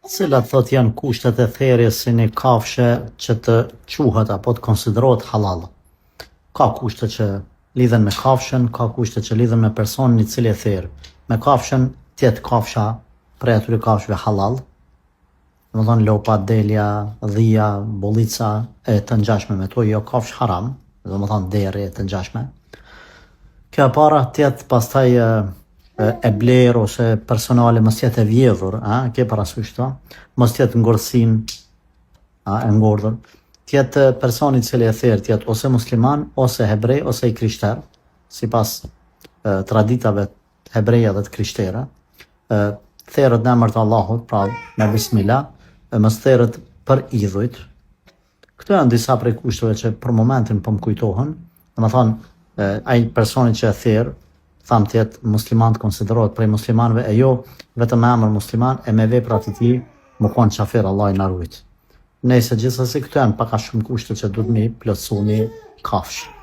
Cilat thot janë kushtet e therrjes së një kafshë që të quhet apo të konsiderohet halal. Ka kushte që lidhen me kafshën, ka kushte që lidhen me personin i cili e therr. Me kafshën tjetë kafsha prej atyre kafshëve halal, domethënë lopa, delja, dhia, bollica e të ngjashme me to, jo kafshë haram, domethënë derë e të ngjashme. Kjo e para tjetë pastaj e bler ose personale mos jetë e vjedhur, ke parasysh këto, mos jetë ngordhsin, e ngordhur. Tjetë personi i cili e therr tjetë ose musliman, ose hebrej, ose i krishter, sipas traditave hebreja dhe të krishterë. Therrët në emër të Allahut, pra me bismillah, mos therrët për idhujt. Këto janë disa prej kushteve që për momentin po më kujtohen. Domethënë ai personi që e therr, tham tjetë musliman të konsiderohet prej muslimanëve e jo vetëm me emër musliman e me veprat e tij më konë qafir, Allah i na ruajt. Nëse gjithsesi këto janë pak a shumë kushte që duhet mi plotësu një kafshë.